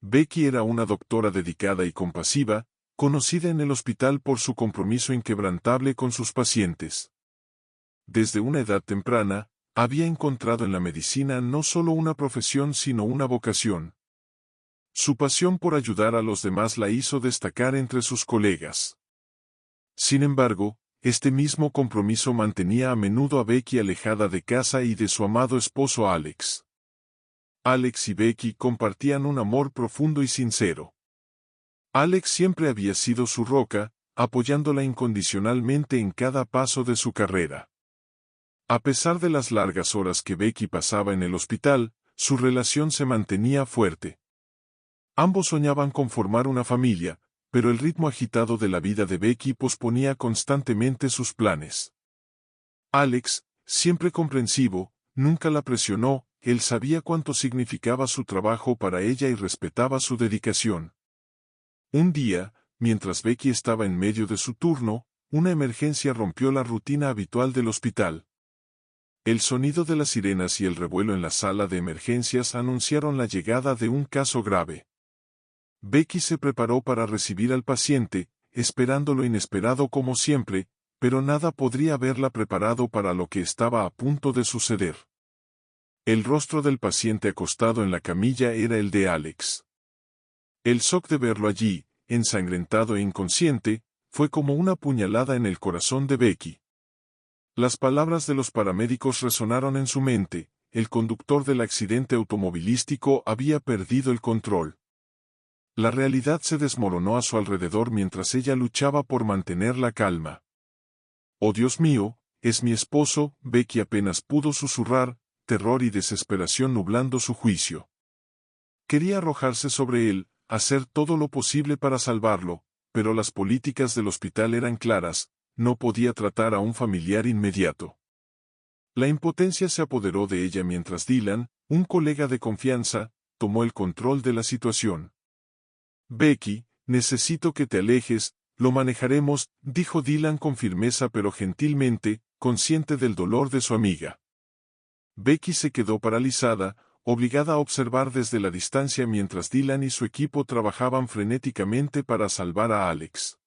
Becky era una doctora dedicada y compasiva, conocida en el hospital por su compromiso inquebrantable con sus pacientes. Desde una edad temprana, había encontrado en la medicina no solo una profesión sino una vocación. Su pasión por ayudar a los demás la hizo destacar entre sus colegas. Sin embargo, este mismo compromiso mantenía a menudo a Becky alejada de casa y de su amado esposo Alex. Alex y Becky compartían un amor profundo y sincero. Alex siempre había sido su roca, apoyándola incondicionalmente en cada paso de su carrera. A pesar de las largas horas que Becky pasaba en el hospital, su relación se mantenía fuerte. Ambos soñaban con formar una familia, pero el ritmo agitado de la vida de Becky posponía constantemente sus planes. Alex, siempre comprensivo, nunca la presionó, él sabía cuánto significaba su trabajo para ella y respetaba su dedicación. Un día, mientras Becky estaba en medio de su turno, una emergencia rompió la rutina habitual del hospital. El sonido de las sirenas y el revuelo en la sala de emergencias anunciaron la llegada de un caso grave. Becky se preparó para recibir al paciente, esperando lo inesperado como siempre, pero nada podría haberla preparado para lo que estaba a punto de suceder. El rostro del paciente acostado en la camilla era el de Alex. El shock de verlo allí, ensangrentado e inconsciente, fue como una puñalada en el corazón de Becky. Las palabras de los paramédicos resonaron en su mente: el conductor del accidente automovilístico había perdido el control. La realidad se desmoronó a su alrededor mientras ella luchaba por mantener la calma. «Oh Dios mío, es mi esposo», Becky apenas pudo susurrar, terror y desesperación nublando su juicio. Quería arrojarse sobre él, hacer todo lo posible para salvarlo, pero las políticas del hospital eran claras: no podía tratar a un familiar inmediato. La impotencia se apoderó de ella mientras Dylan, un colega de confianza, tomó el control de la situación. «Becky, necesito que te alejes, lo manejaremos», dijo Dylan con firmeza pero gentilmente, consciente del dolor de su amiga. Becky se quedó paralizada, obligada a observar desde la distancia mientras Dylan y su equipo trabajaban frenéticamente para salvar a Alex.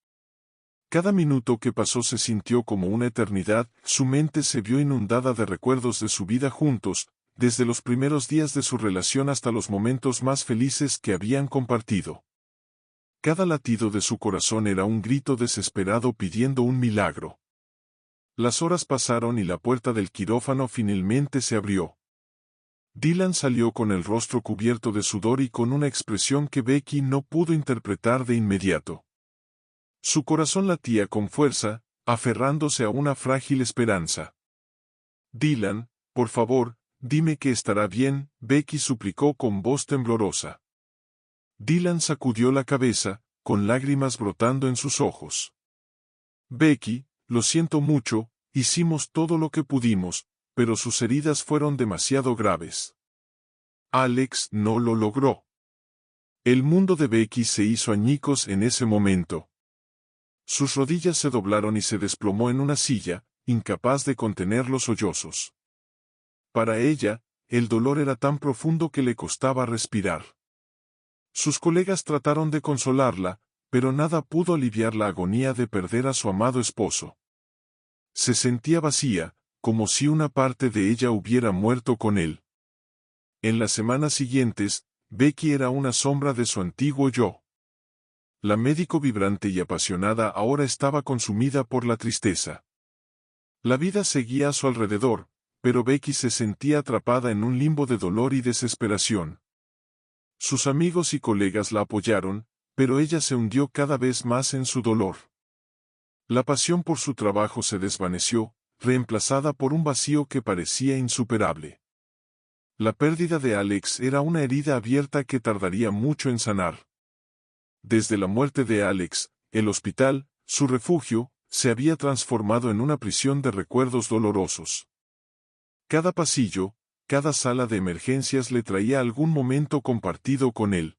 Cada minuto que pasó se sintió como una eternidad, su mente se vio inundada de recuerdos de su vida juntos, desde los primeros días de su relación hasta los momentos más felices que habían compartido. Cada latido de su corazón era un grito desesperado pidiendo un milagro. Las horas pasaron y la puerta del quirófano finalmente se abrió. Dylan salió con el rostro cubierto de sudor y con una expresión que Becky no pudo interpretar de inmediato. Su corazón latía con fuerza, aferrándose a una frágil esperanza. «Dylan, por favor, dime que estará bien», Becky suplicó con voz temblorosa. Dylan sacudió la cabeza, con lágrimas brotando en sus ojos. «Becky, lo siento mucho, hicimos todo lo que pudimos, pero sus heridas fueron demasiado graves. Alex no lo logró». El mundo de Becky se hizo añicos en ese momento. Sus rodillas se doblaron y se desplomó en una silla, incapaz de contener los sollozos. Para ella, el dolor era tan profundo que le costaba respirar. Sus colegas trataron de consolarla, pero nada pudo aliviar la agonía de perder a su amado esposo. Se sentía vacía, como si una parte de ella hubiera muerto con él. En las semanas siguientes, Becky era una sombra de su antiguo yo. La médico vibrante y apasionada ahora estaba consumida por la tristeza. La vida seguía a su alrededor, pero Becky se sentía atrapada en un limbo de dolor y desesperación. Sus amigos y colegas la apoyaron, pero ella se hundió cada vez más en su dolor. La pasión por su trabajo se desvaneció, reemplazada por un vacío que parecía insuperable. La pérdida de Alex era una herida abierta que tardaría mucho en sanar. Desde la muerte de Alex, el hospital, su refugio, se había transformado en una prisión de recuerdos dolorosos. Cada pasillo, cada sala de emergencias le traía algún momento compartido con él.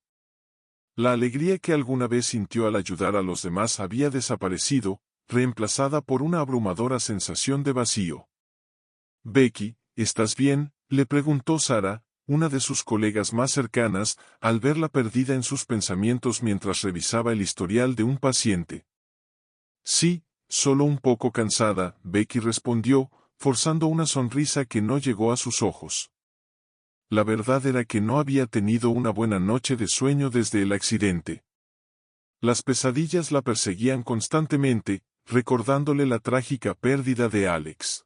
La alegría que alguna vez sintió al ayudar a los demás había desaparecido, reemplazada por una abrumadora sensación de vacío. «Becky, ¿estás bien?», le preguntó Sara, una de sus colegas más cercanas, al verla perdida en sus pensamientos mientras revisaba el historial de un paciente. Sí, solo un poco cansada, Becky respondió, forzando una sonrisa que no llegó a sus ojos. La verdad era que no había tenido una buena noche de sueño desde el accidente. Las pesadillas la perseguían constantemente, recordándole la trágica pérdida de Alex.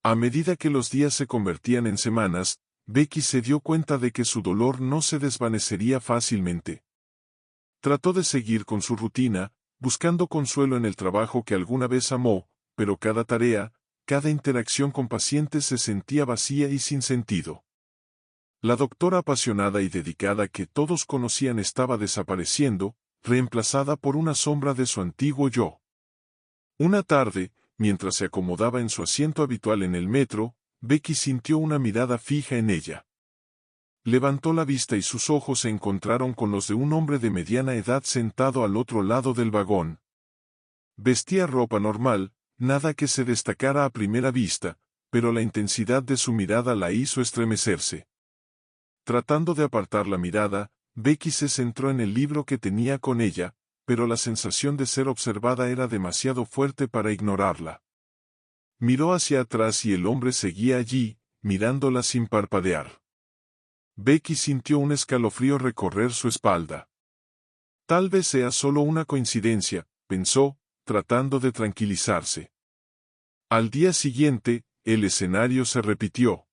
A medida que los días se convertían en semanas, Becky se dio cuenta de que su dolor no se desvanecería fácilmente. Trató de seguir con su rutina, buscando consuelo en el trabajo que alguna vez amó, pero cada tarea, cada interacción con pacientes se sentía vacía y sin sentido. La doctora apasionada y dedicada que todos conocían estaba desapareciendo, reemplazada por una sombra de su antiguo yo. Una tarde, mientras se acomodaba en su asiento habitual en el metro, Becky sintió una mirada fija en ella. Levantó la vista y sus ojos se encontraron con los de un hombre de mediana edad sentado al otro lado del vagón. Vestía ropa normal, nada que se destacara a primera vista, pero la intensidad de su mirada la hizo estremecerse. Tratando de apartar la mirada, Becky se centró en el libro que tenía con ella, pero la sensación de ser observada era demasiado fuerte para ignorarla. Miró hacia atrás y el hombre seguía allí, mirándola sin parpadear. Becky sintió un escalofrío recorrer su espalda. Tal vez sea solo una coincidencia, pensó, tratando de tranquilizarse. Al día siguiente, el escenario se repitió.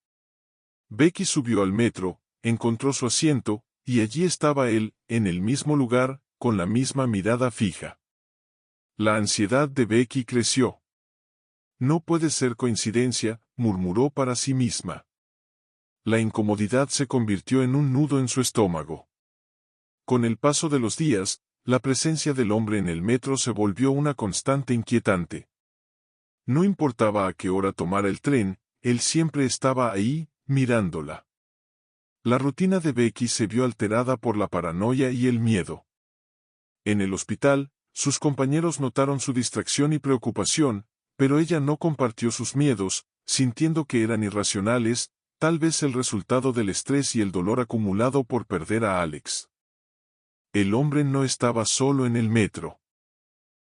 Becky subió al metro, encontró su asiento, y allí estaba él, en el mismo lugar, con la misma mirada fija. La ansiedad de Becky creció. No puede ser coincidencia, murmuró para sí misma. La incomodidad se convirtió en un nudo en su estómago. Con el paso de los días, la presencia del hombre en el metro se volvió una constante inquietante. No importaba a qué hora tomara el tren, él siempre estaba ahí, mirándola. La rutina de Becky se vio alterada por la paranoia y el miedo. En el hospital, sus compañeros notaron su distracción y preocupación, pero ella no compartió sus miedos, sintiendo que eran irracionales, tal vez el resultado del estrés y el dolor acumulado por perder a Alex. El hombre no estaba solo en el metro.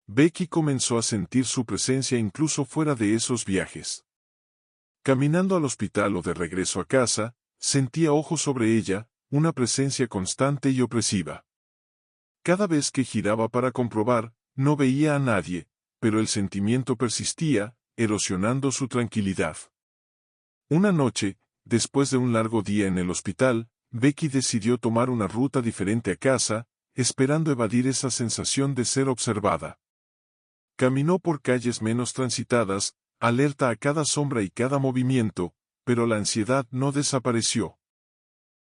Becky comenzó a sentir su presencia incluso fuera de esos viajes. Caminando al hospital o de regreso a casa, sentía ojos sobre ella, una presencia constante y opresiva. Cada vez que giraba para comprobar, no veía a nadie, pero el sentimiento persistía, erosionando su tranquilidad. Una noche, después de un largo día en el hospital, Becky decidió tomar una ruta diferente a casa, esperando evadir esa sensación de ser observada. Caminó por calles menos transitadas, alerta a cada sombra y cada movimiento, pero la ansiedad no desapareció.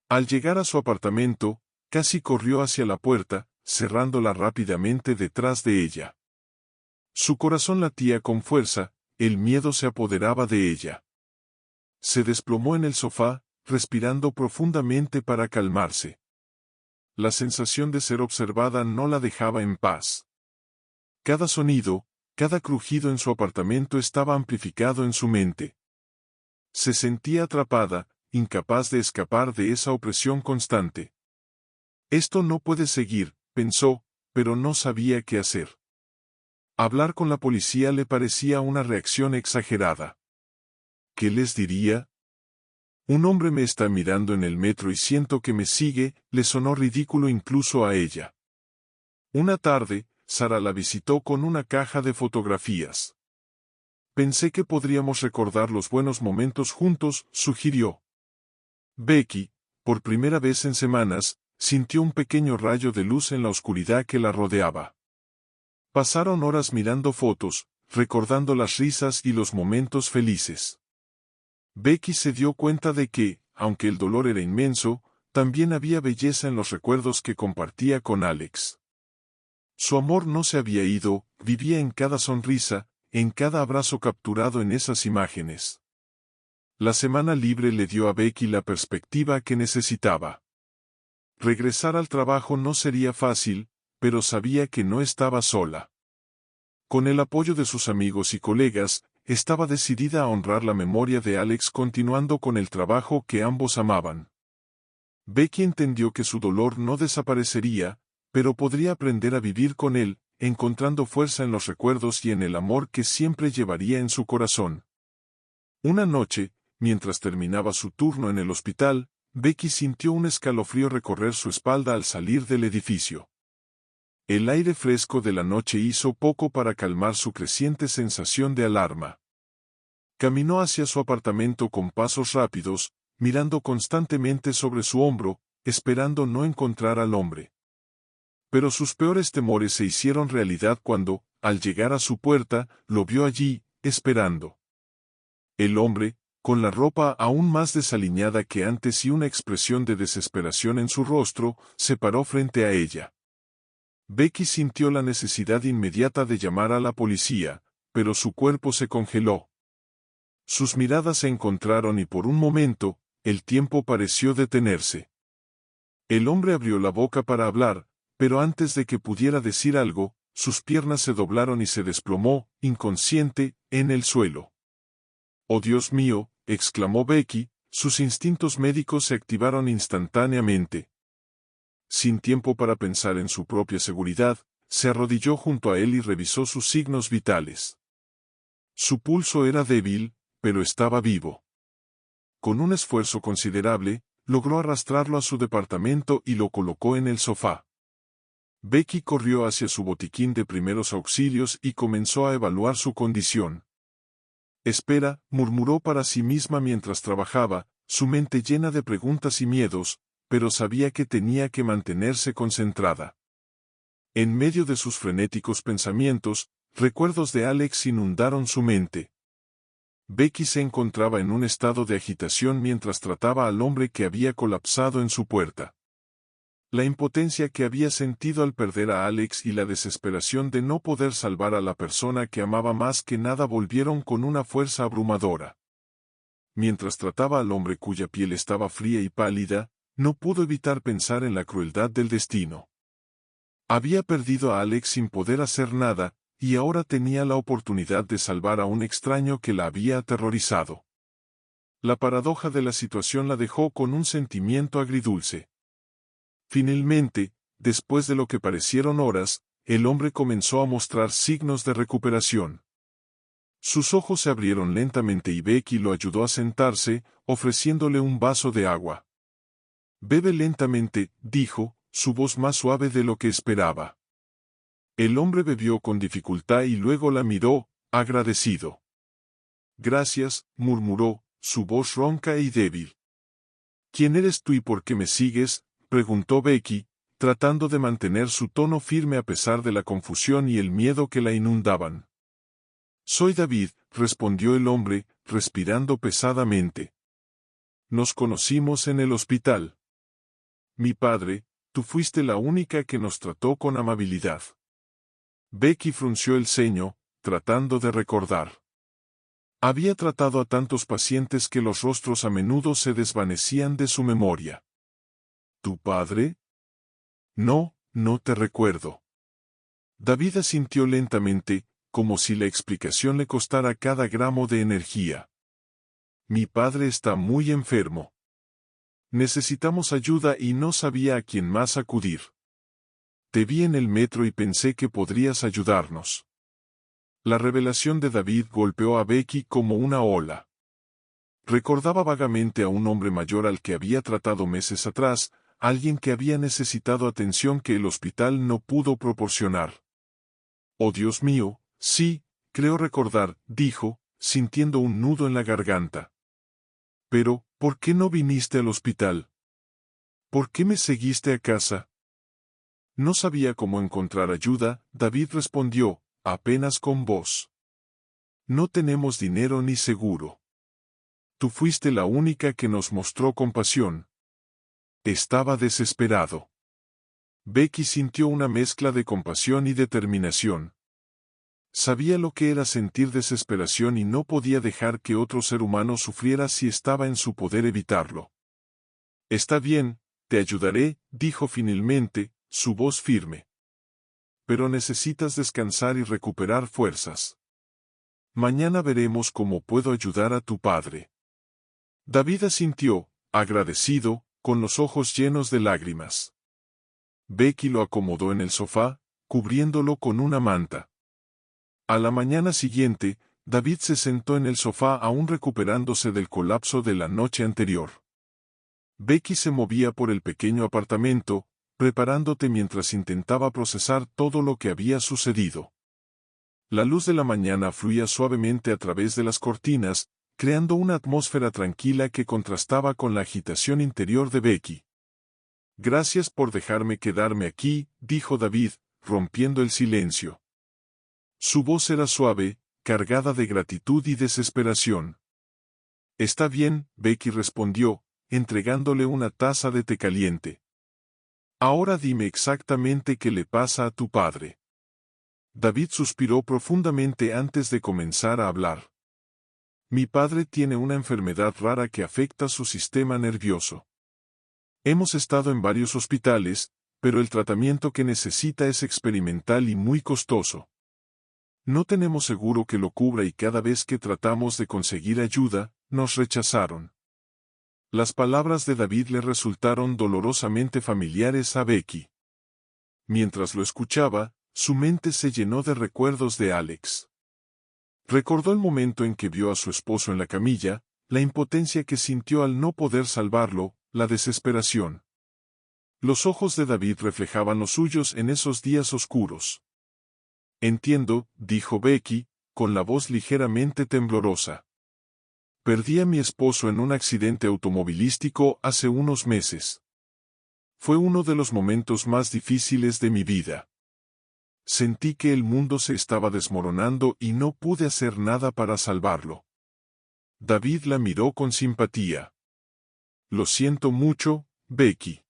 Al llegar a su apartamento, casi corrió hacia la puerta, cerrándola rápidamente detrás de ella. Su corazón latía con fuerza, el miedo se apoderaba de ella. Se desplomó en el sofá, respirando profundamente para calmarse. La sensación de ser observada no la dejaba en paz. Cada sonido, cada crujido en su apartamento estaba amplificado en su mente. Se sentía atrapada, incapaz de escapar de esa opresión constante. Esto no puede seguir, pensó, pero no sabía qué hacer. Hablar con la policía le parecía una reacción exagerada. ¿Qué les diría? Un hombre me está mirando en el metro y siento que me sigue, le sonó ridículo incluso a ella. Una tarde, Sara la visitó con una caja de fotografías. Pensé que podríamos recordar los buenos momentos juntos, sugirió. Becky, por primera vez en semanas, sintió un pequeño rayo de luz en la oscuridad que la rodeaba. Pasaron horas mirando fotos, recordando las risas y los momentos felices. Becky se dio cuenta de que, aunque el dolor era inmenso, también había belleza en los recuerdos que compartía con Alex. Su amor no se había ido, vivía en cada sonrisa, en cada abrazo capturado en esas imágenes. La semana libre le dio a Becky la perspectiva que necesitaba. Regresar al trabajo no sería fácil, pero sabía que no estaba sola. Con el apoyo de sus amigos y colegas, estaba decidida a honrar la memoria de Alex continuando con el trabajo que ambos amaban. Becky entendió que su dolor no desaparecería, pero podría aprender a vivir con él, encontrando fuerza en los recuerdos y en el amor que siempre llevaría en su corazón. Una noche, mientras terminaba su turno en el hospital, Becky sintió un escalofrío recorrer su espalda al salir del edificio. El aire fresco de la noche hizo poco para calmar su creciente sensación de alarma. Caminó hacia su apartamento con pasos rápidos, mirando constantemente sobre su hombro, esperando no encontrar al hombre. Pero sus peores temores se hicieron realidad cuando, al llegar a su puerta, lo vio allí, esperando. El hombre, con la ropa aún más desaliñada que antes y una expresión de desesperación en su rostro, se paró frente a ella. Becky sintió la necesidad inmediata de llamar a la policía, pero su cuerpo se congeló. Sus miradas se encontraron y por un momento, el tiempo pareció detenerse. El hombre abrió la boca para hablar, pero antes de que pudiera decir algo, sus piernas se doblaron y se desplomó, inconsciente, en el suelo. «¡Oh Dios mío!», exclamó Becky, sus instintos médicos se activaron instantáneamente. Sin tiempo para pensar en su propia seguridad, se arrodilló junto a él y revisó sus signos vitales. Su pulso era débil, pero estaba vivo. Con un esfuerzo considerable, logró arrastrarlo a su departamento y lo colocó en el sofá. Becky corrió hacia su botiquín de primeros auxilios y comenzó a evaluar su condición. «Espera», murmuró para sí misma mientras trabajaba, su mente llena de preguntas y miedos, pero sabía que tenía que mantenerse concentrada. En medio de sus frenéticos pensamientos, recuerdos de Alex inundaron su mente. Becky se encontraba en un estado de agitación mientras trataba al hombre que había colapsado en su puerta. La impotencia que había sentido al perder a Alex y la desesperación de no poder salvar a la persona que amaba más que nada volvieron con una fuerza abrumadora. Mientras trataba al hombre cuya piel estaba fría y pálida, no pudo evitar pensar en la crueldad del destino. Había perdido a Alex sin poder hacer nada, y ahora tenía la oportunidad de salvar a un extraño que la había aterrorizado. La paradoja de la situación la dejó con un sentimiento agridulce. Finalmente, después de lo que parecieron horas, el hombre comenzó a mostrar signos de recuperación. Sus ojos se abrieron lentamente y Becky lo ayudó a sentarse, ofreciéndole un vaso de agua. «Bebe lentamente», dijo, su voz más suave de lo que esperaba. El hombre bebió con dificultad y luego la miró, agradecido. «Gracias», murmuró, su voz ronca y débil. «¿Quién eres tú y por qué me sigues?», preguntó Becky, tratando de mantener su tono firme a pesar de la confusión y el miedo que la inundaban. «Soy David», respondió el hombre, respirando pesadamente. «Nos conocimos en el hospital. Mi padre, tú fuiste la única que nos trató con amabilidad». Becky frunció el ceño, tratando de recordar. Había tratado a tantos pacientes que los rostros a menudo se desvanecían de su memoria. «¿Tu padre?» «No, no te recuerdo». David asintió lentamente, como si la explicación le costara cada gramo de energía. «Mi padre está muy enfermo. Necesitamos ayuda y no sabía a quién más acudir. Te vi en el metro y pensé que podrías ayudarnos». La revelación de David golpeó a Becky como una ola. Recordaba vagamente a un hombre mayor al que había tratado meses atrás, alguien que había necesitado atención que el hospital no pudo proporcionar. «Oh Dios mío, sí, creo recordar», dijo, sintiendo un nudo en la garganta. «Pero, ¿por qué no viniste al hospital? ¿Por qué me seguiste a casa?» No sabía cómo encontrar ayuda, David respondió, apenas con voz. «No tenemos dinero ni seguro. Tú fuiste la única que nos mostró compasión». Estaba desesperado. Becky sintió una mezcla de compasión y determinación. Sabía lo que era sentir desesperación y no podía dejar que otro ser humano sufriera si estaba en su poder evitarlo. «Está bien, te ayudaré», dijo finalmente, su voz firme. «Pero necesitas descansar y recuperar fuerzas. Mañana veremos cómo puedo ayudar a tu padre». David asintió, agradecido, con los ojos llenos de lágrimas. Becky lo acomodó en el sofá, cubriéndolo con una manta. A la mañana siguiente, David se sentó en el sofá aún recuperándose del colapso de la noche anterior. Becky se movía por el pequeño apartamento, preparándote mientras intentaba procesar todo lo que había sucedido. La luz de la mañana fluía suavemente a través de las cortinas, creando una atmósfera tranquila que contrastaba con la agitación interior de Becky. Gracias por dejarme quedarme aquí, dijo David, rompiendo el silencio. Su voz era suave, cargada de gratitud y desesperación. Está bien, Becky respondió, entregándole una taza de té caliente. Ahora dime exactamente qué le pasa a tu padre. David suspiró profundamente antes de comenzar a hablar. Mi padre tiene una enfermedad rara que afecta su sistema nervioso. Hemos estado en varios hospitales, pero el tratamiento que necesita es experimental y muy costoso. No tenemos seguro que lo cubra y cada vez que tratamos de conseguir ayuda, nos rechazaron. Las palabras de David le resultaron dolorosamente familiares a Becky. Mientras lo escuchaba, su mente se llenó de recuerdos de Alex. Recordó el momento en que vio a su esposo en la camilla, la impotencia que sintió al no poder salvarlo, la desesperación. Los ojos de David reflejaban los suyos en esos días oscuros. Entiendo, dijo Becky, con la voz ligeramente temblorosa. Perdí a mi esposo en un accidente automovilístico hace unos meses. Fue uno de los momentos más difíciles de mi vida. Sentí que el mundo se estaba desmoronando y no pude hacer nada para salvarlo. David la miró con simpatía. Lo siento mucho, Becky.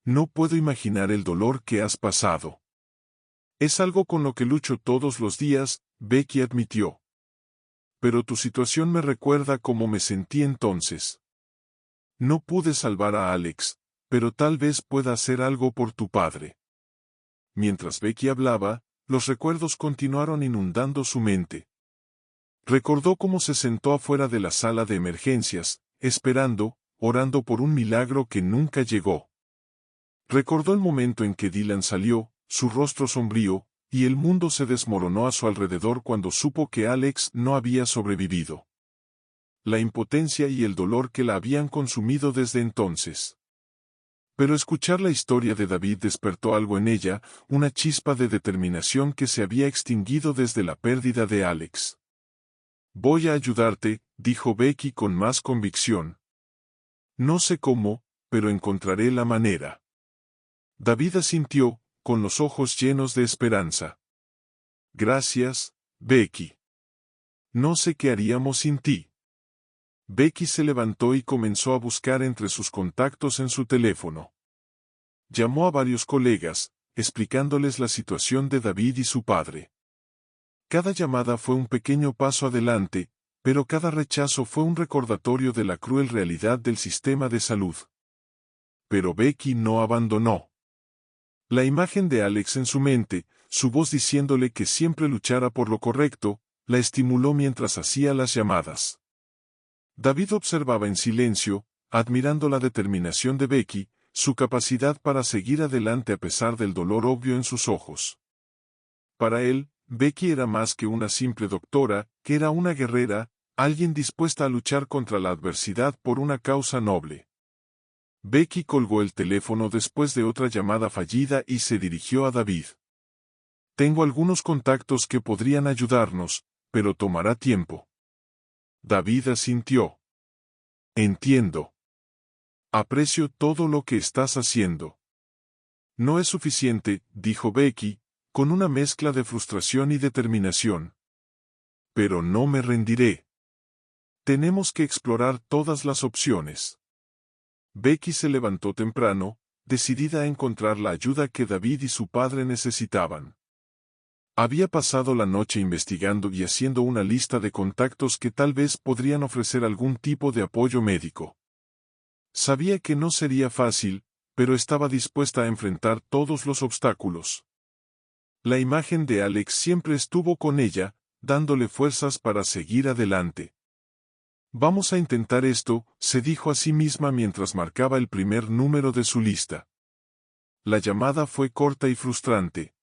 No puedo imaginar el dolor que has pasado. Es algo con lo que lucho todos los días, Becky admitió. Pero tu situación me recuerda cómo me sentí entonces. No pude salvar a Alex, pero tal vez pueda hacer algo por tu padre. Mientras Becky hablaba, los recuerdos continuaron inundando su mente. Recordó cómo se sentó afuera de la sala de emergencias, esperando, orando por un milagro que nunca llegó. Recordó el momento en que Dylan salió, su rostro sombrío, y el mundo se desmoronó a su alrededor cuando supo que Alex no había sobrevivido. La impotencia y el dolor que la habían consumido desde entonces. Pero escuchar la historia de David despertó algo en ella, una chispa de determinación que se había extinguido desde la pérdida de Alex. Voy a ayudarte, dijo Becky con más convicción. No sé cómo, pero encontraré la manera. David asintió, con los ojos llenos de esperanza. Gracias, Becky. No sé qué haríamos sin ti. Becky se levantó y comenzó a buscar entre sus contactos en su teléfono. Llamó a varios colegas, explicándoles la situación de David y su padre. Cada llamada fue un pequeño paso adelante, pero cada rechazo fue un recordatorio de la cruel realidad del sistema de salud. Pero Becky no abandonó. La imagen de Alex en su mente, su voz diciéndole que siempre luchara por lo correcto, la estimuló mientras hacía las llamadas. David observaba en silencio, admirando la determinación de Becky, su capacidad para seguir adelante a pesar del dolor obvio en sus ojos. Para él, Becky era más que una simple doctora, que era una guerrera, alguien dispuesta a luchar contra la adversidad por una causa noble. Becky colgó el teléfono después de otra llamada fallida y se dirigió a David. Tengo algunos contactos que podrían ayudarnos, pero tomará tiempo. David asintió. Entiendo. Aprecio todo lo que estás haciendo. No es suficiente, dijo Becky, con una mezcla de frustración y determinación. Pero no me rendiré. Tenemos que explorar todas las opciones. Becky se levantó temprano, decidida a encontrar la ayuda que David y su padre necesitaban. Había pasado la noche investigando y haciendo una lista de contactos que tal vez podrían ofrecer algún tipo de apoyo médico. Sabía que no sería fácil, pero estaba dispuesta a enfrentar todos los obstáculos. La imagen de Alex siempre estuvo con ella, dándole fuerzas para seguir adelante. Vamos a intentar esto, se dijo a sí misma mientras marcaba el primer número de su lista. La llamada fue corta y frustrante.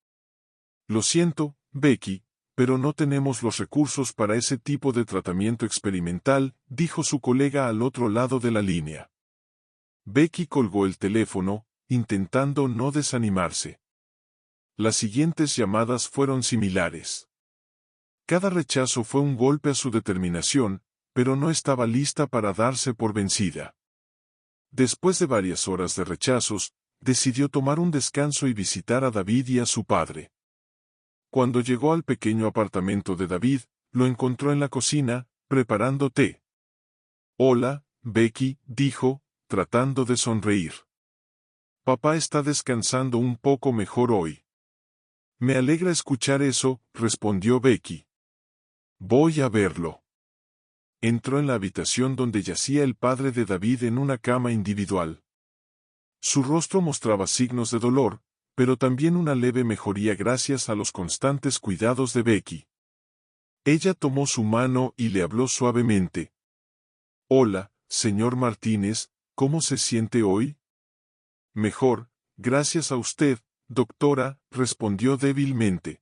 Lo siento, Becky, pero no tenemos los recursos para ese tipo de tratamiento experimental, dijo su colega al otro lado de la línea. Becky colgó el teléfono, intentando no desanimarse. Las siguientes llamadas fueron similares. Cada rechazo fue un golpe a su determinación, pero no estaba lista para darse por vencida. Después de varias horas de rechazos, decidió tomar un descanso y visitar a David y a su padre. Cuando llegó al pequeño apartamento de David, lo encontró en la cocina, preparando té. Hola, Becky, dijo, tratando de sonreír. Papá está descansando un poco mejor hoy. Me alegra escuchar eso, respondió Becky. Voy a verlo. Entró en la habitación donde yacía el padre de David en una cama individual. Su rostro mostraba signos de dolor, pero también una leve mejoría gracias a los constantes cuidados de Becky. Ella tomó su mano y le habló suavemente. Hola, señor Martínez, ¿cómo se siente hoy? Mejor, gracias a usted, doctora, respondió débilmente.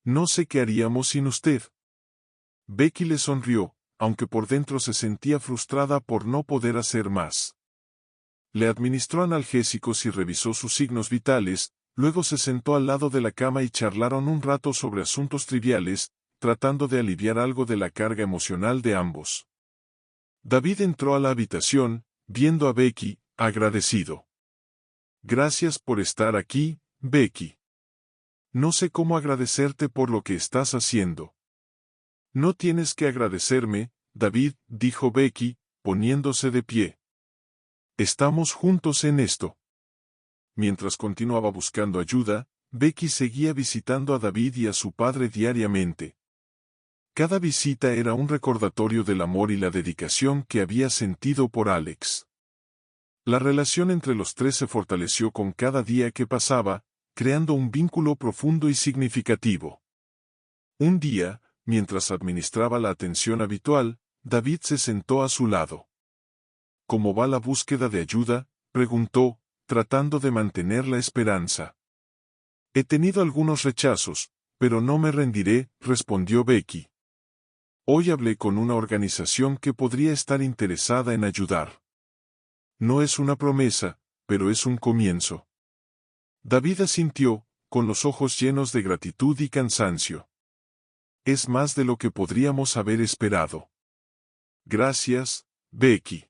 No sé qué haríamos sin usted. Becky le sonrió, aunque por dentro se sentía frustrada por no poder hacer más. Le administró analgésicos y revisó sus signos vitales, luego se sentó al lado de la cama y charlaron un rato sobre asuntos triviales, tratando de aliviar algo de la carga emocional de ambos. David entró a la habitación, viendo a Becky, agradecido. Gracias por estar aquí, Becky. No sé cómo agradecerte por lo que estás haciendo. No tienes que agradecerme, David, dijo Becky, poniéndose de pie. Estamos juntos en esto. Mientras continuaba buscando ayuda, Becky seguía visitando a David y a su padre diariamente. Cada visita era un recordatorio del amor y la dedicación que había sentido por Alex. La relación entre los tres se fortaleció con cada día que pasaba, creando un vínculo profundo y significativo. Un día, mientras administraba la atención habitual, David se sentó a su lado. ¿Cómo va la búsqueda de ayuda?, preguntó, tratando de mantener la esperanza. He tenido algunos rechazos, pero no me rendiré, respondió Becky. Hoy hablé con una organización que podría estar interesada en ayudar. No es una promesa, pero es un comienzo. David asintió, con los ojos llenos de gratitud y cansancio. Es más de lo que podríamos haber esperado. Gracias, Becky.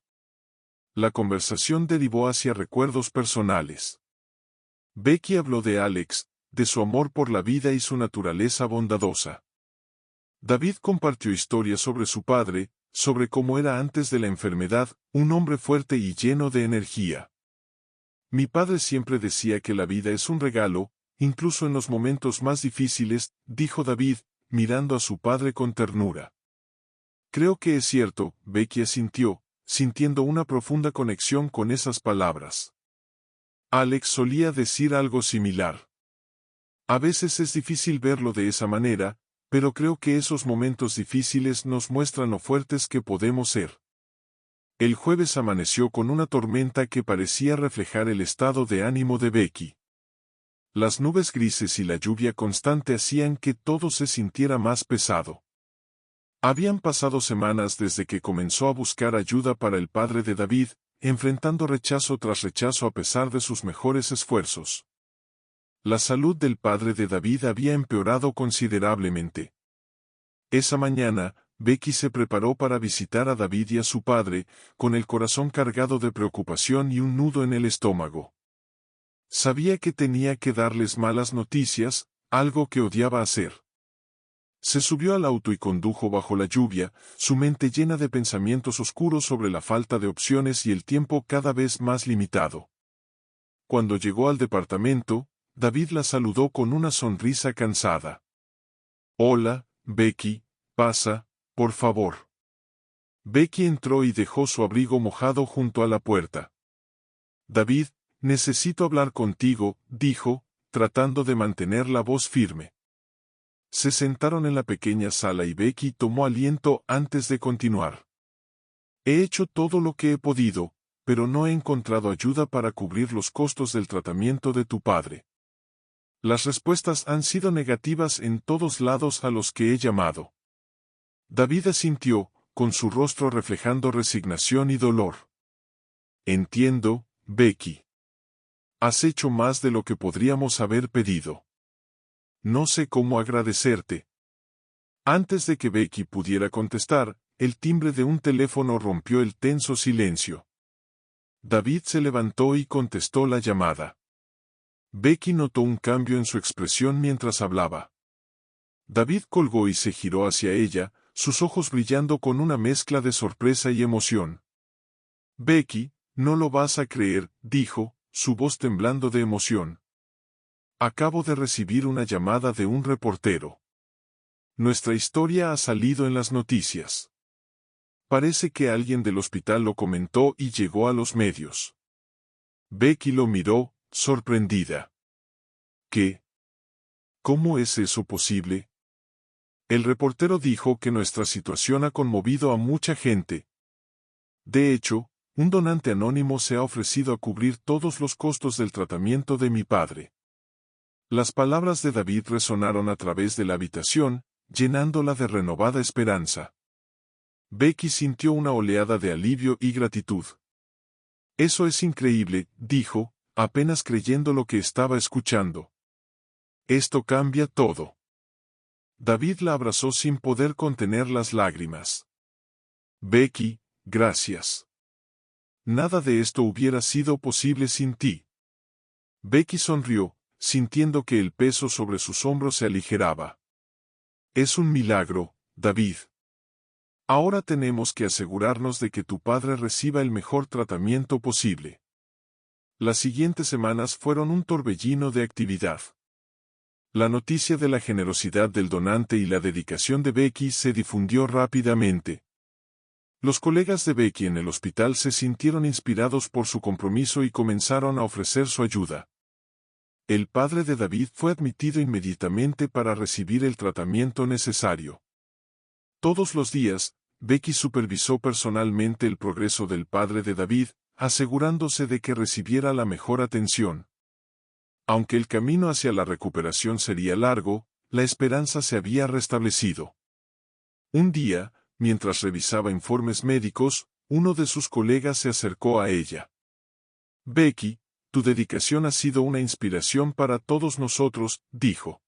La conversación derivó hacia recuerdos personales. Becky habló de Alex, de su amor por la vida y su naturaleza bondadosa. David compartió historias sobre su padre, sobre cómo era antes de la enfermedad, un hombre fuerte y lleno de energía. Mi padre siempre decía que la vida es un regalo, incluso en los momentos más difíciles, dijo David, mirando a su padre con ternura. Creo que es cierto, Becky asintió, sintiendo una profunda conexión con esas palabras. Alex solía decir algo similar. A veces es difícil verlo de esa manera, pero creo que esos momentos difíciles nos muestran lo fuertes que podemos ser. El jueves amaneció con una tormenta que parecía reflejar el estado de ánimo de Becky. Las nubes grises y la lluvia constante hacían que todo se sintiera más pesado. Habían pasado semanas desde que comenzó a buscar ayuda para el padre de David, enfrentando rechazo tras rechazo a pesar de sus mejores esfuerzos. La salud del padre de David había empeorado considerablemente. Esa mañana, Becky se preparó para visitar a David y a su padre, con el corazón cargado de preocupación y un nudo en el estómago. Sabía que tenía que darles malas noticias, algo que odiaba hacer. Se subió al auto y condujo bajo la lluvia, su mente llena de pensamientos oscuros sobre la falta de opciones y el tiempo cada vez más limitado. Cuando llegó al departamento, David la saludó con una sonrisa cansada. Hola, Becky, pasa, por favor. Becky entró y dejó su abrigo mojado junto a la puerta. David, necesito hablar contigo, dijo, tratando de mantener la voz firme. Se sentaron en la pequeña sala y Becky tomó aliento antes de continuar. He hecho todo lo que he podido, pero no he encontrado ayuda para cubrir los costos del tratamiento de tu padre. Las respuestas han sido negativas en todos lados a los que he llamado. David asintió, con su rostro reflejando resignación y dolor. Entiendo, Becky. Has hecho más de lo que podríamos haber pedido. No sé cómo agradecerte. Antes de que Becky pudiera contestar, el timbre de un teléfono rompió el tenso silencio. David se levantó y contestó la llamada. Becky notó un cambio en su expresión mientras hablaba. David colgó y se giró hacia ella, sus ojos brillando con una mezcla de sorpresa y emoción. Becky, no lo vas a creer, dijo, su voz temblando de emoción. Acabo de recibir una llamada de un reportero. Nuestra historia ha salido en las noticias. Parece que alguien del hospital lo comentó y llegó a los medios. Becky lo miró, sorprendida. ¿Qué? ¿Cómo es eso posible? El reportero dijo que nuestra situación ha conmovido a mucha gente. De hecho, un donante anónimo se ha ofrecido a cubrir todos los costos del tratamiento de mi padre. Las palabras de David resonaron a través de la habitación, llenándola de renovada esperanza. Becky sintió una oleada de alivio y gratitud. Eso es increíble, dijo, apenas creyendo lo que estaba escuchando. Esto cambia todo. David la abrazó sin poder contener las lágrimas. Becky, gracias. Nada de esto hubiera sido posible sin ti. Becky sonrió, sintiendo que el peso sobre sus hombros se aligeraba. Es un milagro, David. Ahora tenemos que asegurarnos de que tu padre reciba el mejor tratamiento posible. Las siguientes semanas fueron un torbellino de actividad. La noticia de la generosidad del donante y la dedicación de Becky se difundió rápidamente. Los colegas de Becky en el hospital se sintieron inspirados por su compromiso y comenzaron a ofrecer su ayuda. El padre de David fue admitido inmediatamente para recibir el tratamiento necesario. Todos los días, Becky supervisó personalmente el progreso del padre de David, asegurándose de que recibiera la mejor atención. Aunque el camino hacia la recuperación sería largo, la esperanza se había restablecido. Un día, mientras revisaba informes médicos, uno de sus colegas se acercó a ella. Becky, tu dedicación ha sido una inspiración para todos nosotros, dijo.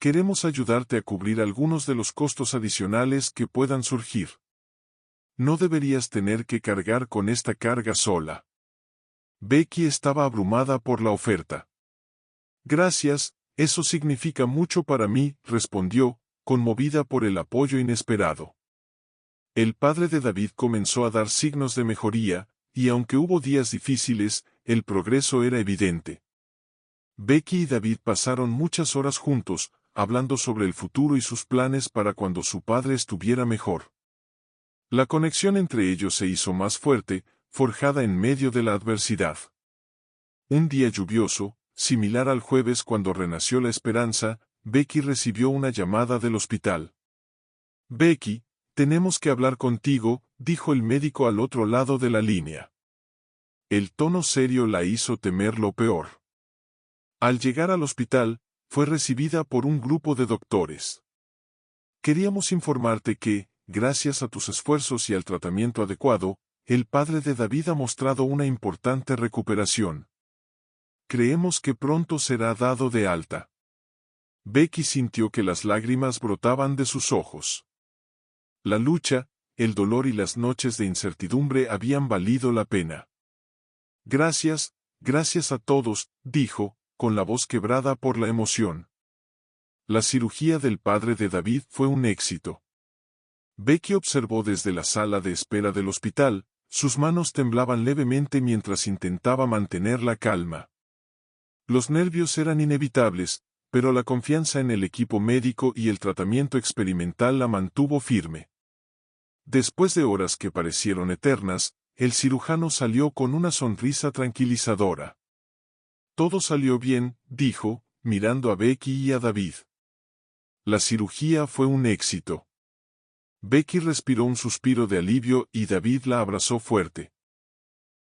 Queremos ayudarte a cubrir algunos de los costos adicionales que puedan surgir. No deberías tener que cargar con esta carga sola. Becky estaba abrumada por la oferta. Gracias, eso significa mucho para mí, respondió, conmovida por el apoyo inesperado. El padre de David comenzó a dar signos de mejoría, y aunque hubo días difíciles, el progreso era evidente. Becky y David pasaron muchas horas juntos, hablando sobre el futuro y sus planes para cuando su padre estuviera mejor. La conexión entre ellos se hizo más fuerte, forjada en medio de la adversidad. Un día lluvioso, similar al jueves cuando renació la esperanza, Becky recibió una llamada del hospital. Becky, tenemos que hablar contigo, dijo el médico al otro lado de la línea. El tono serio la hizo temer lo peor. Al llegar al hospital, fue recibida por un grupo de doctores. Queríamos informarte que, gracias a tus esfuerzos y al tratamiento adecuado, el padre de David ha mostrado una importante recuperación. Creemos que pronto será dado de alta. Becky sintió que las lágrimas brotaban de sus ojos. La lucha, el dolor y las noches de incertidumbre habían valido la pena. Gracias, gracias a todos, dijo, con la voz quebrada por la emoción. La cirugía del padre de David fue un éxito. Becky observó desde la sala de espera del hospital, sus manos temblaban levemente mientras intentaba mantener la calma. Los nervios eran inevitables, pero la confianza en el equipo médico y el tratamiento experimental la mantuvo firme. Después de horas que parecieron eternas, el cirujano salió con una sonrisa tranquilizadora. Todo salió bien, dijo, mirando a Becky y a David. La cirugía fue un éxito. Becky respiró un suspiro de alivio y David la abrazó fuerte.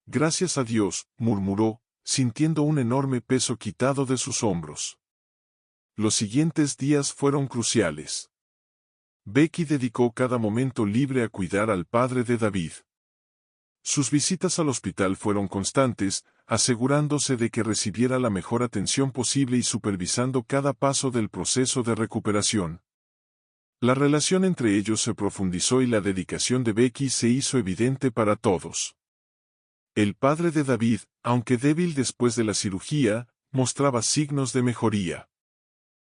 Gracias a Dios, murmuró, sintiendo un enorme peso quitado de sus hombros. Los siguientes días fueron cruciales. Becky dedicó cada momento libre a cuidar al padre de David. Sus visitas al hospital fueron constantes, asegurándose de que recibiera la mejor atención posible y supervisando cada paso del proceso de recuperación. La relación entre ellos se profundizó y la dedicación de Becky se hizo evidente para todos. El padre de David, aunque débil después de la cirugía, mostraba signos de mejoría.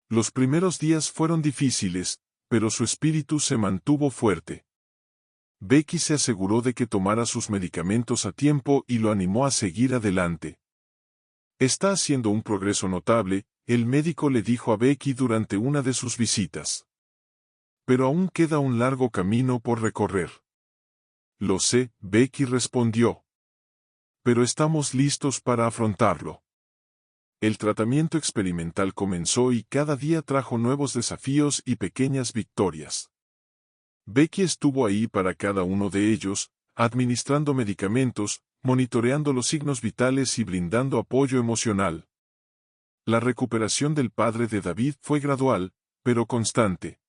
Los primeros días fueron difíciles, pero su espíritu se mantuvo fuerte. Becky se aseguró de que tomara sus medicamentos a tiempo y lo animó a seguir adelante. Está haciendo un progreso notable, el médico le dijo a Becky durante una de sus visitas. Pero aún queda un largo camino por recorrer. Lo sé, Becky respondió. Pero estamos listos para afrontarlo. El tratamiento experimental comenzó y cada día trajo nuevos desafíos y pequeñas victorias. Becky estuvo ahí para cada uno de ellos, administrando medicamentos, monitoreando los signos vitales y brindando apoyo emocional. La recuperación del padre de David fue gradual, pero constante.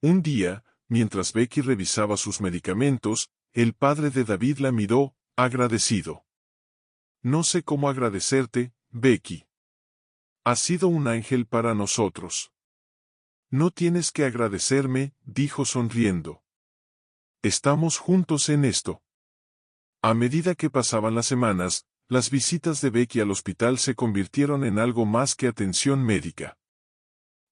Un día, mientras Becky revisaba sus medicamentos, el padre de David la miró, agradecido. No sé cómo agradecerte, Becky. Has sido un ángel para nosotros. No tienes que agradecerme, dijo sonriendo. Estamos juntos en esto. A medida que pasaban las semanas, las visitas de Becky al hospital se convirtieron en algo más que atención médica.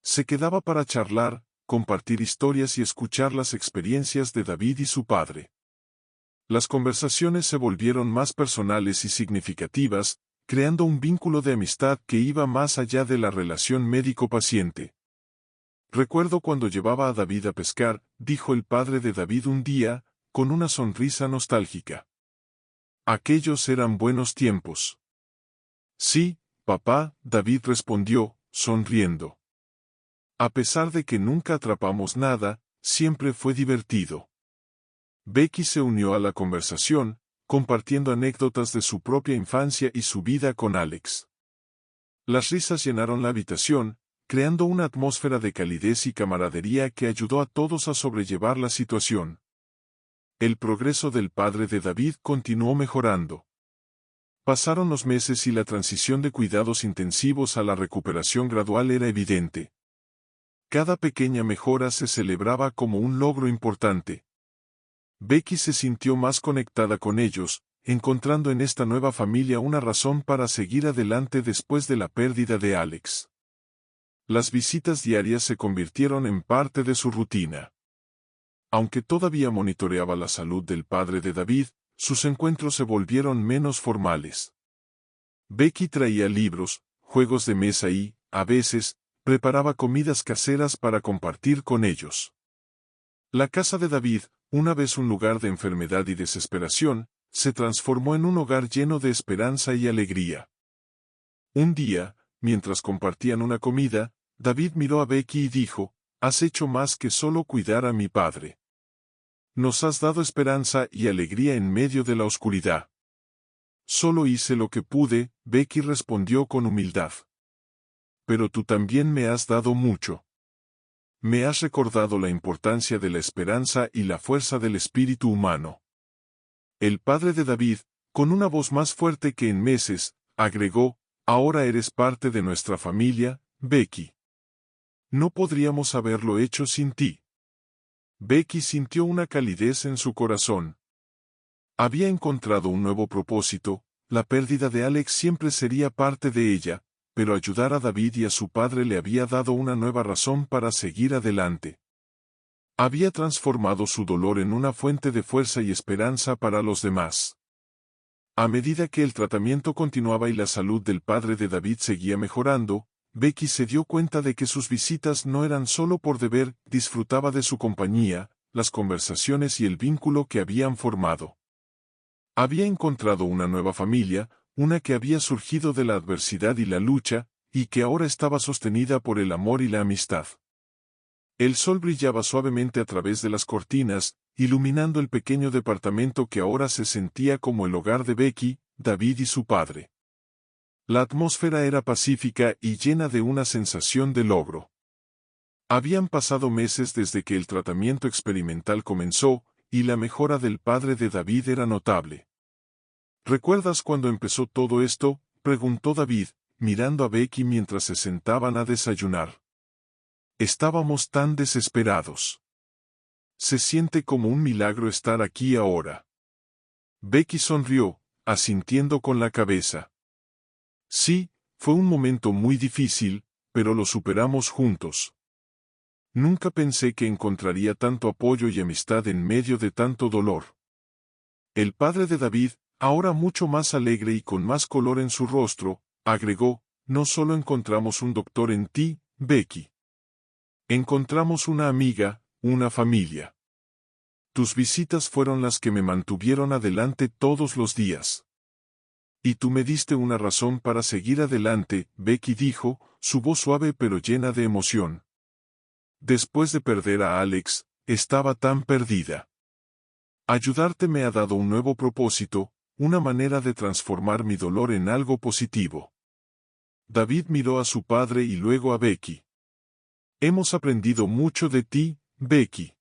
Se quedaba para charlar, compartir historias y escuchar las experiencias de David y su padre. Las conversaciones se volvieron más personales y significativas, creando un vínculo de amistad que iba más allá de la relación médico-paciente. Recuerdo cuando llevaba a David a pescar, dijo el padre de David un día, con una sonrisa nostálgica. Aquellos eran buenos tiempos. Sí, papá, David respondió, sonriendo. A pesar de que nunca atrapamos nada, siempre fue divertido. Becky se unió a la conversación, compartiendo anécdotas de su propia infancia y su vida con Alex. Las risas llenaron la habitación, creando una atmósfera de calidez y camaradería que ayudó a todos a sobrellevar la situación. El progreso del padre de David continuó mejorando. Pasaron los meses y la transición de cuidados intensivos a la recuperación gradual era evidente. Cada pequeña mejora se celebraba como un logro importante. Becky se sintió más conectada con ellos, encontrando en esta nueva familia una razón para seguir adelante después de la pérdida de Alex. Las visitas diarias se convirtieron en parte de su rutina. Aunque todavía monitoreaba la salud del padre de David, sus encuentros se volvieron menos formales. Becky traía libros, juegos de mesa y, a veces, preparaba comidas caseras para compartir con ellos. La casa de David, una vez un lugar de enfermedad y desesperación, se transformó en un hogar lleno de esperanza y alegría. Un día, mientras compartían una comida, David miró a Becky y dijo, «Has hecho más que solo cuidar a mi padre. Nos has dado esperanza y alegría en medio de la oscuridad». «Solo hice lo que pude», Becky respondió con humildad. «Pero tú también me has dado mucho. Me has recordado la importancia de la esperanza y la fuerza del espíritu humano». El padre de David, con una voz más fuerte que en meses, agregó, «Ahora eres parte de nuestra familia, Becky. No podríamos haberlo hecho sin ti». Becky sintió una calidez en su corazón. Había encontrado un nuevo propósito, la pérdida de Alex siempre sería parte de ella, pero ayudar a David y a su padre le había dado una nueva razón para seguir adelante. Había transformado su dolor en una fuente de fuerza y esperanza para los demás. A medida que el tratamiento continuaba y la salud del padre de David seguía mejorando, Becky se dio cuenta de que sus visitas no eran solo por deber, disfrutaba de su compañía, las conversaciones y el vínculo que habían formado. Había encontrado una nueva familia, una que había surgido de la adversidad y la lucha, y que ahora estaba sostenida por el amor y la amistad. El sol brillaba suavemente a través de las cortinas, iluminando el pequeño departamento que ahora se sentía como el hogar de Becky, David y su padre. La atmósfera era pacífica y llena de una sensación de logro. Habían pasado meses desde que el tratamiento experimental comenzó, y la mejora del padre de David era notable. ¿Recuerdas cuando empezó todo esto?, preguntó David, mirando a Becky mientras se sentaban a desayunar. Estábamos tan desesperados. Se siente como un milagro estar aquí ahora. Becky sonrió, asintiendo con la cabeza. Sí, fue un momento muy difícil, pero lo superamos juntos. Nunca pensé que encontraría tanto apoyo y amistad en medio de tanto dolor. El padre de David, ahora mucho más alegre y con más color en su rostro, agregó, no solo encontramos un doctor en ti, Becky. Encontramos una amiga, una familia. Tus visitas fueron las que me mantuvieron adelante todos los días. Y tú me diste una razón para seguir adelante, Becky dijo, su voz suave pero llena de emoción. Después de perder a Alex, estaba tan perdida. Ayudarte me ha dado un nuevo propósito, una manera de transformar mi dolor en algo positivo. David miró a su padre y luego a Becky. Hemos aprendido mucho de ti, Becky.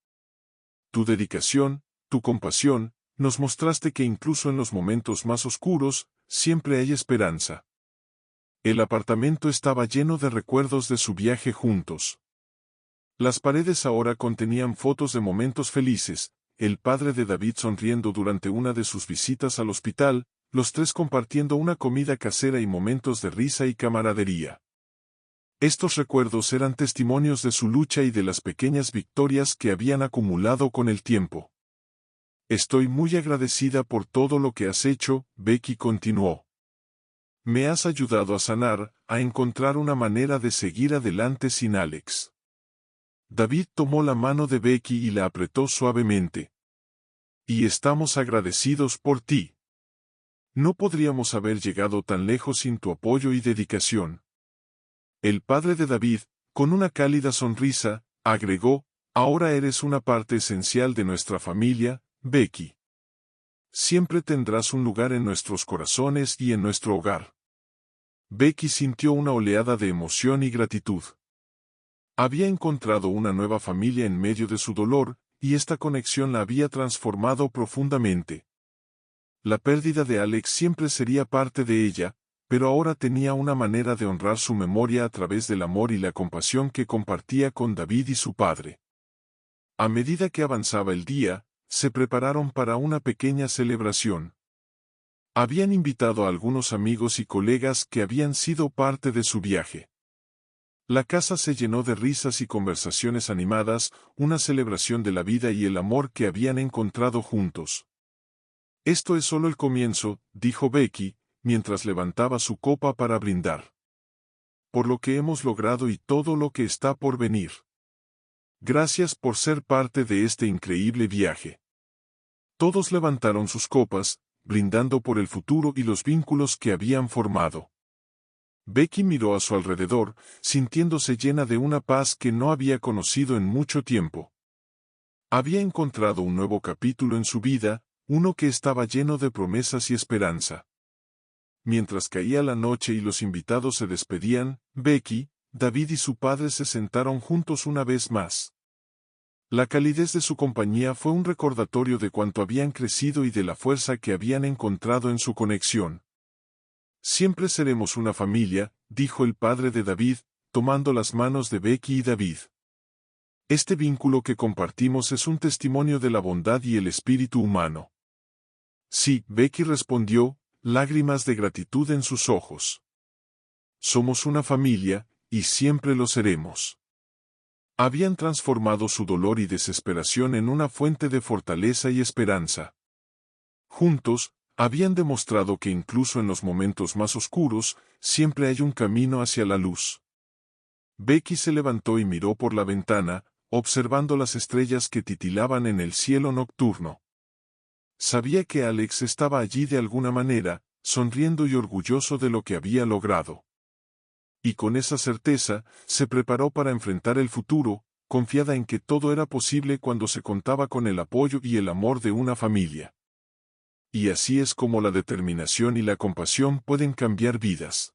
Tu dedicación, tu compasión, nos mostraste que incluso en los momentos más oscuros, siempre hay esperanza. El apartamento estaba lleno de recuerdos de su viaje juntos. Las paredes ahora contenían fotos de momentos felices, el padre de David sonriendo durante una de sus visitas al hospital, los tres compartiendo una comida casera y momentos de risa y camaradería. Estos recuerdos eran testimonios de su lucha y de las pequeñas victorias que habían acumulado con el tiempo. Estoy muy agradecida por todo lo que has hecho, Becky continuó. Me has ayudado a sanar, a encontrar una manera de seguir adelante sin Alex. David tomó la mano de Becky y la apretó suavemente. Y estamos agradecidos por ti. No podríamos haber llegado tan lejos sin tu apoyo y dedicación. El padre de David, con una cálida sonrisa, agregó, ahora eres una parte esencial de nuestra familia, Becky. Siempre tendrás un lugar en nuestros corazones y en nuestro hogar. Becky sintió una oleada de emoción y gratitud. Había encontrado una nueva familia en medio de su dolor, y esta conexión la había transformado profundamente. La pérdida de Alex siempre sería parte de ella, pero ahora tenía una manera de honrar su memoria a través del amor y la compasión que compartía con David y su padre. A medida que avanzaba el día, se prepararon para una pequeña celebración. Habían invitado a algunos amigos y colegas que habían sido parte de su viaje. La casa se llenó de risas y conversaciones animadas, una celebración de la vida y el amor que habían encontrado juntos. Esto es solo el comienzo, dijo Becky, mientras levantaba su copa para brindar. Por lo que hemos logrado y todo lo que está por venir. Gracias por ser parte de este increíble viaje. Todos levantaron sus copas, brindando por el futuro y los vínculos que habían formado. Becky miró a su alrededor, sintiéndose llena de una paz que no había conocido en mucho tiempo. Había encontrado un nuevo capítulo en su vida, uno que estaba lleno de promesas y esperanza. Mientras caía la noche y los invitados se despedían, Becky, David y su padre se sentaron juntos una vez más. La calidez de su compañía fue un recordatorio de cuánto habían crecido y de la fuerza que habían encontrado en su conexión. Siempre seremos una familia, dijo el padre de David, tomando las manos de Becky y David. Este vínculo que compartimos es un testimonio de la bondad y el espíritu humano. Sí, Becky respondió, lágrimas de gratitud en sus ojos. Somos una familia, y siempre lo seremos. Habían transformado su dolor y desesperación en una fuente de fortaleza y esperanza. Juntos, habían demostrado que incluso en los momentos más oscuros, siempre hay un camino hacia la luz. Becky se levantó y miró por la ventana, observando las estrellas que titilaban en el cielo nocturno. Sabía que Alex estaba allí de alguna manera, sonriendo y orgulloso de lo que había logrado. Y con esa certeza, se preparó para enfrentar el futuro, confiada en que todo era posible cuando se contaba con el apoyo y el amor de una familia. Y así es como la determinación y la compasión pueden cambiar vidas.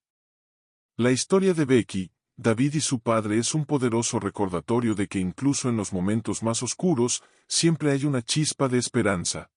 La historia de Becky, David y su padre es un poderoso recordatorio de que incluso en los momentos más oscuros, siempre hay una chispa de esperanza.